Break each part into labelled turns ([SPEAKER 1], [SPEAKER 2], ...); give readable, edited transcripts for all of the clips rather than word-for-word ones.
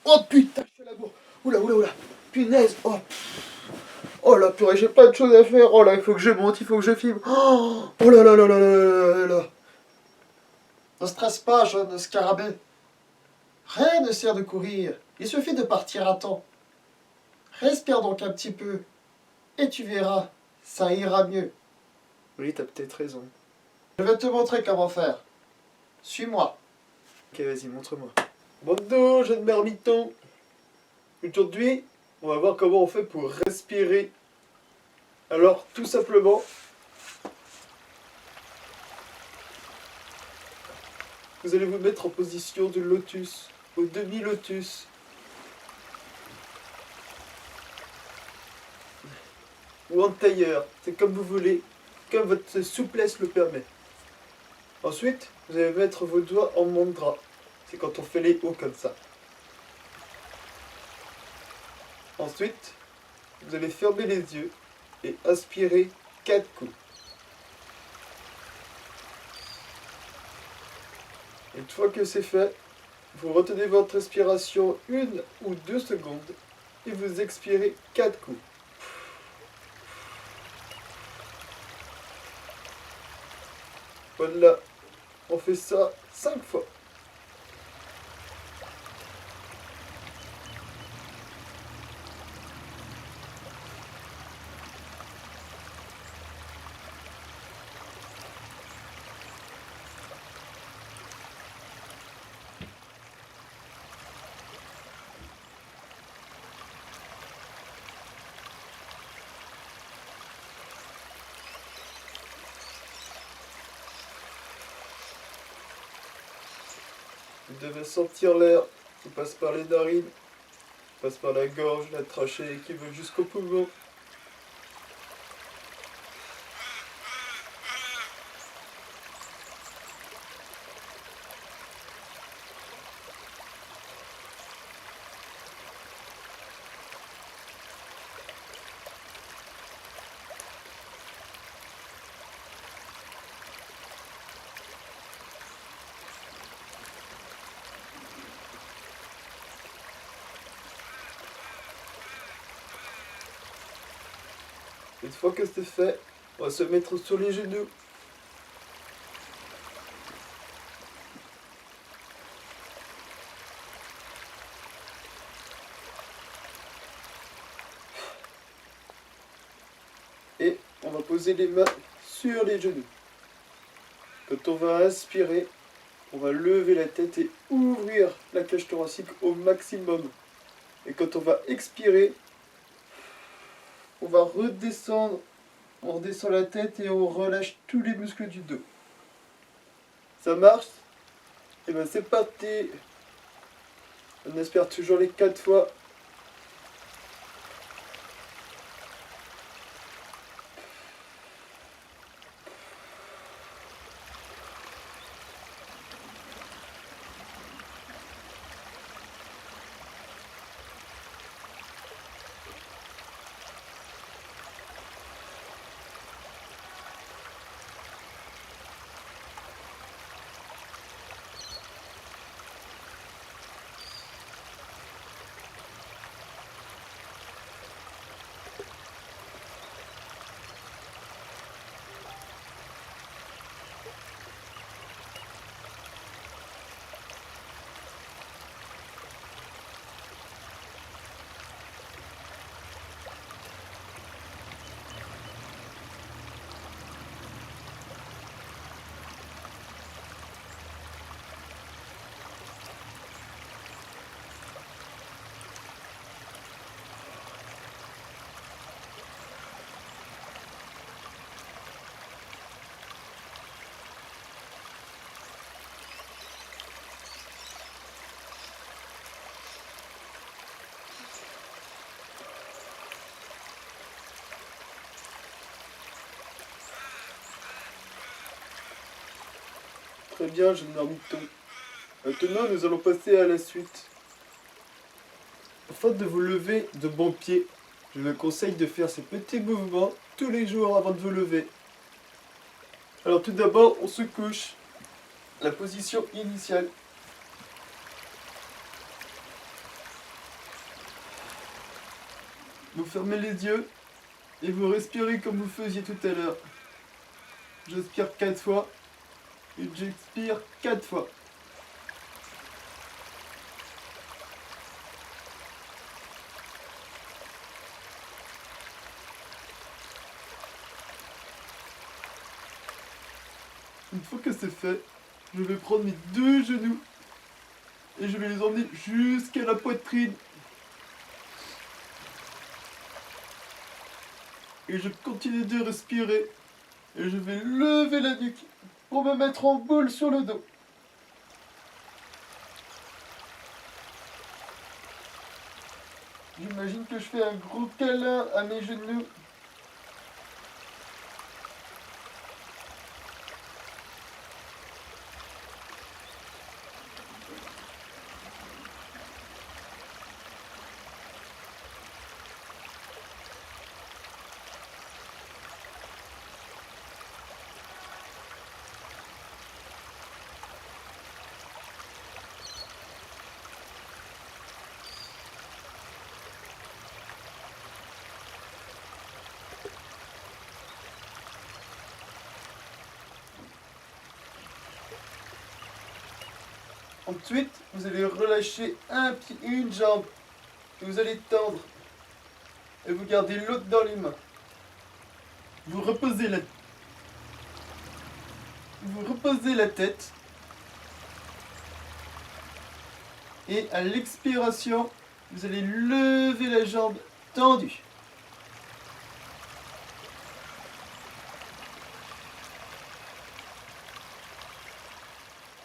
[SPEAKER 1] Oh putain, je fais la bourre. Oula, oula, oula. Punaise. Oh, oh là, purée, j'ai pas de choses à faire. Oh là, il faut que je monte, il faut que je filme. Oh là là là là là là là là. Ne stresse pas, jeune scarabée. Rien ne sert de courir. Il suffit de partir à temps. Respire donc un petit peu. Et tu verras, ça ira mieux.
[SPEAKER 2] Oui, t'as peut-être raison.
[SPEAKER 1] Je vais te montrer comment faire. Suis-moi.
[SPEAKER 2] Ok, vas-y, montre-moi. Bon, jeune marmiton. Aujourd'hui, on va voir comment on fait pour respirer. Alors, tout simplement, vous allez vous mettre en position de lotus, au demi-lotus. Ou en tailleur, c'est comme vous voulez, comme votre souplesse le permet. Ensuite, vous allez mettre vos doigts en mandra. C'est quand on fait les hauts comme ça. Ensuite, vous allez fermer les yeux et inspirer 4 coups. Une fois que c'est fait, vous retenez votre respiration 1 ou 2 secondes et vous expirez 4 coups. Voilà, on fait ça 5 fois. Vous devez sentir l'air qui passe par les narines, qui passe par la gorge, la trachée et qui va jusqu'au poumon. Une fois que c'est fait, on va se mettre sur les genoux. Et on va poser les mains sur les genoux. Quand on va inspirer, on va lever la tête et ouvrir la cage thoracique au maximum. Et quand on va expirer, on va redescendre. On redescend la tête et on relâche tous les muscles du dos. Ça marche? Et ben c'est parti. On espère toujours les 4 fois. Très bien, jeune marmiton. Maintenant, nous allons passer à la suite. Afin de vous lever de bon pied, je vous conseille de faire ces petits mouvements tous les jours avant de vous lever. Alors tout d'abord, on se couche. La position initiale. Vous fermez les yeux et vous respirez comme vous faisiez tout à l'heure. J'inspire 4 fois et j'expire 4 fois. Une fois que c'est fait, je vais prendre mes 2 genoux et je vais les emmener jusqu'à la poitrine. Et je continue de respirer et je vais lever la nuque pour me mettre en boule sur le dos. J'imagine que je fais un gros câlin à mes genoux. Ensuite, vous allez relâcher un pied, une jambe. Et vous allez tendre. Et vous gardez l'autre dans les mains. Vous reposez la tête. Et à l'expiration, vous allez lever la jambe tendue.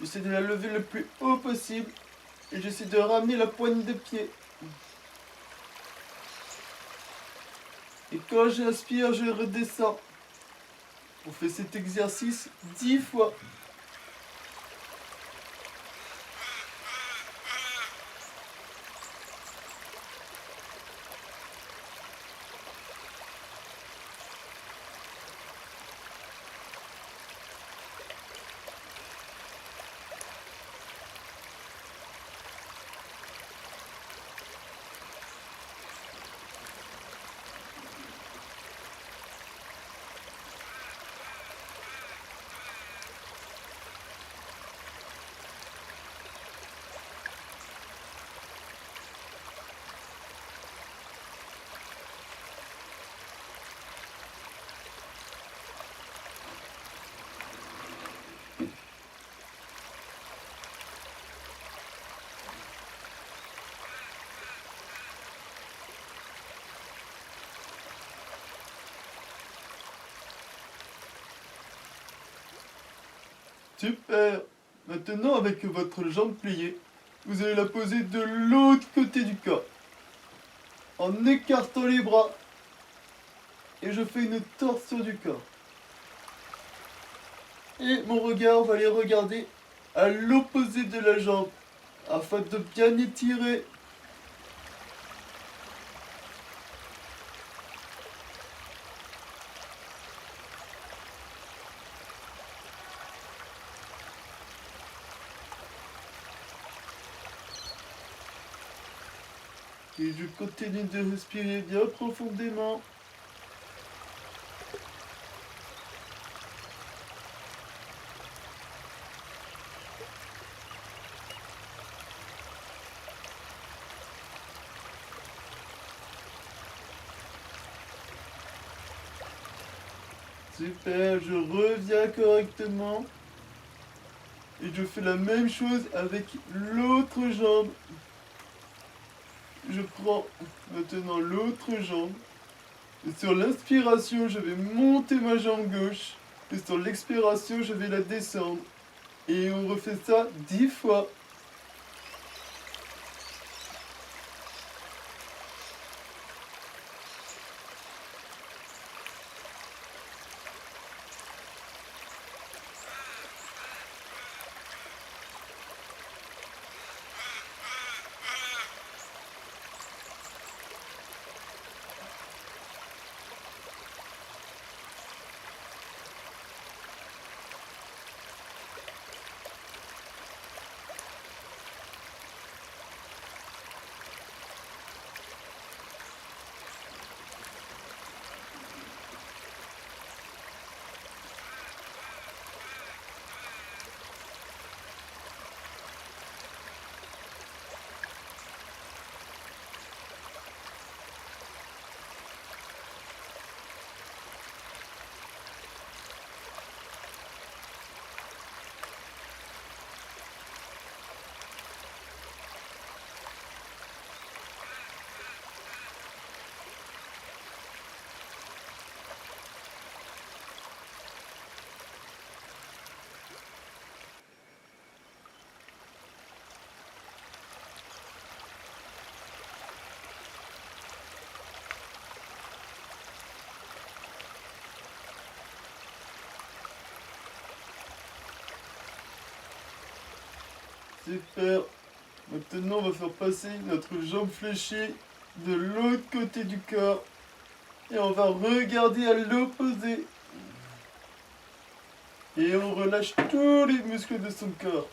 [SPEAKER 2] J'essaie de la lever le plus haut possible. Et j'essaie de ramener la poigne de pied. Et quand j'inspire, je redescends. On fait cet exercice 10 fois. Super! Maintenant, avec votre jambe pliée, vous allez la poser de l'autre côté du corps. En écartant les bras. Et je fais une torsion du corps. Et mon regard va aller regarder à l'opposé de la jambe. Afin de bien étirer. Et je continue de respirer bien profondément. Super, je reviens correctement. Et je fais la même chose avec l'autre jambe. Je prends maintenant l'autre jambe. Et sur l'inspiration, je vais monter ma jambe gauche. Et sur l'expiration, je vais la descendre. Et on refait ça 10 fois. C'est faire. Maintenant, on va faire passer notre jambe fléchie de l'autre côté du corps. Et on va regarder à l'opposé. Et on relâche tous les muscles de son corps.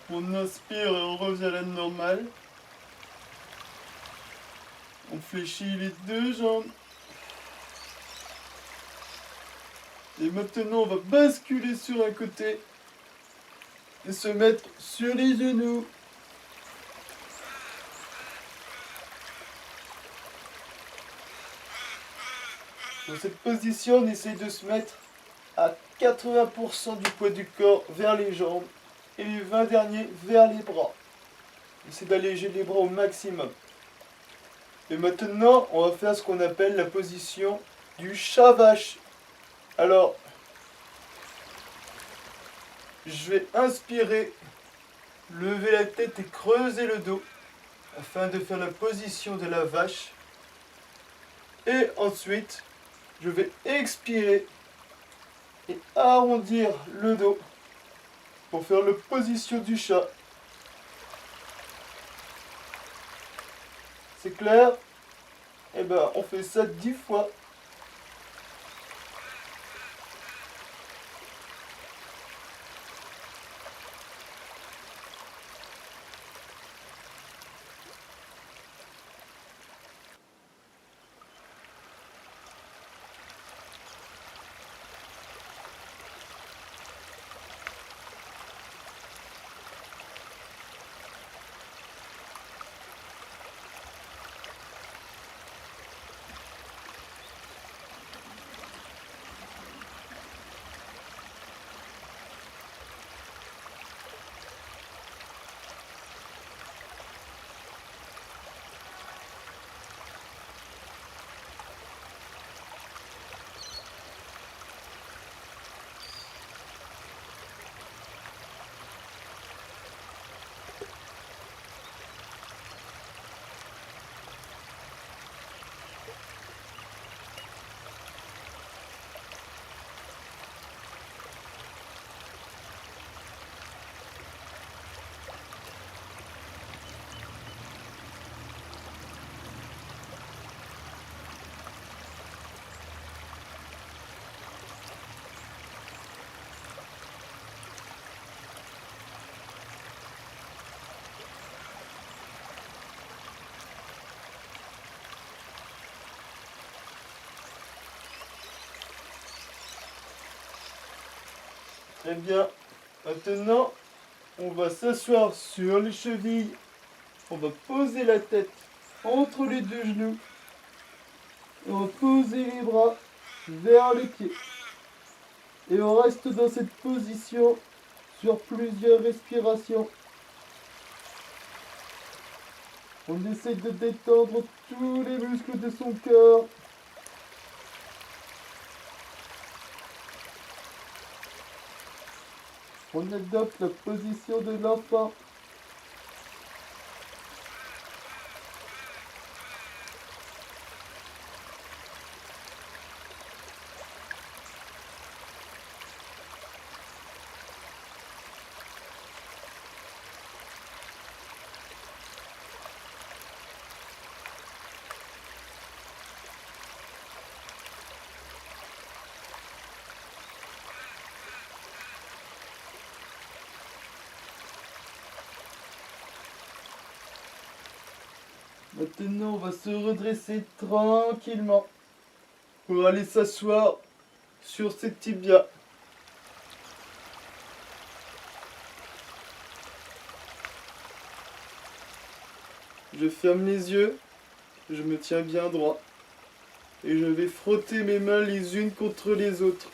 [SPEAKER 2] On inspire et on revient à la normale. On fléchit les deux jambes. Et maintenant, on va basculer sur un côté et se mettre sur les genoux. Dans cette position, on essaye de se mettre à 80% du poids du corps vers les jambes et les 20 derniers vers les bras. Essaye d'alléger les bras au maximum. Et maintenant, on va faire ce qu'on appelle la position du chat-vache. Alors, je vais inspirer, lever la tête et creuser le dos afin de faire la position de la vache. Et ensuite, je vais expirer et arrondir le dos pour faire la position du chat. C'est clair? Eh ben, on fait ça 10 fois. Très bien. Maintenant, on va s'asseoir sur les chevilles. On va poser la tête entre les deux genoux. Et on va poser les bras vers les pieds. Et on reste dans cette position sur plusieurs respirations. On essaie de détendre tous les muscles de son corps. On adopte la position de l'enfant. Maintenant, on va se redresser tranquillement pour aller s'asseoir sur ses tibias. Je ferme les yeux je me tiens bien droit. Et je vais frotter mes mains les unes contre les autres.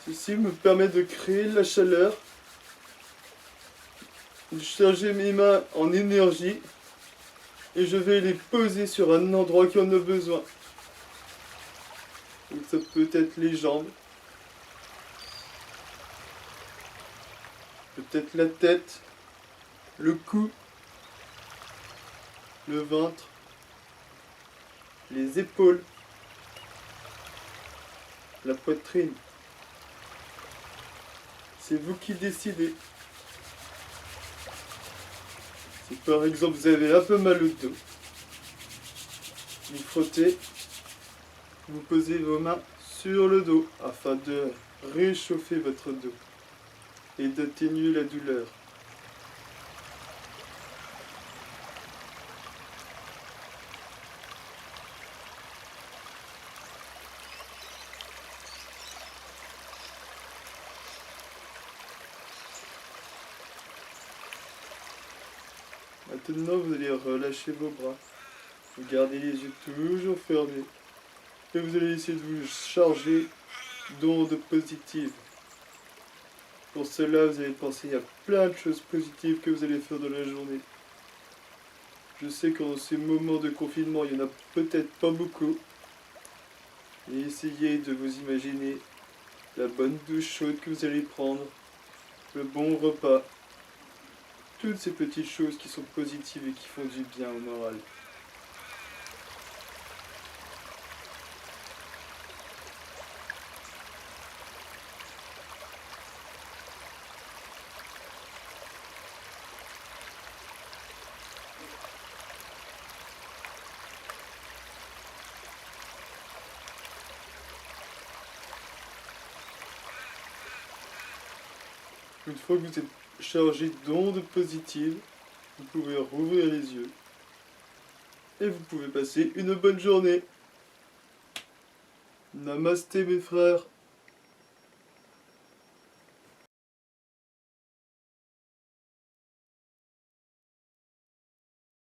[SPEAKER 2] Ceci me permet de créer la chaleur, de charger mes mains en énergie et je vais les poser sur un endroit qui en a besoin. Donc ça peut être les jambes, peut-être la tête, le cou, le ventre, les épaules, la poitrine. C'est vous qui décidez. Si par exemple vous avez un peu mal au dos, vous frottez, vous posez vos mains sur le dos afin de réchauffer votre dos et d'atténuer la douleur. Maintenant, vous allez relâcher vos bras. Vous gardez les yeux toujours fermés. Et vous allez essayer de vous charger d'ondes positives. Pour cela, vous allez penser à plein de choses positives que vous allez faire dans la journée. Je sais qu'en ces moments de confinement, il n'y en a peut-être pas beaucoup. Et essayez de vous imaginer la bonne douche chaude que vous allez prendre, le bon repas. Toutes ces petites choses qui sont positives et qui font du bien au moral. Une fois que vous êtes chargé d'ondes positives, vous pouvez rouvrir les yeux et vous pouvez passer une bonne journée. Namasté mes frères.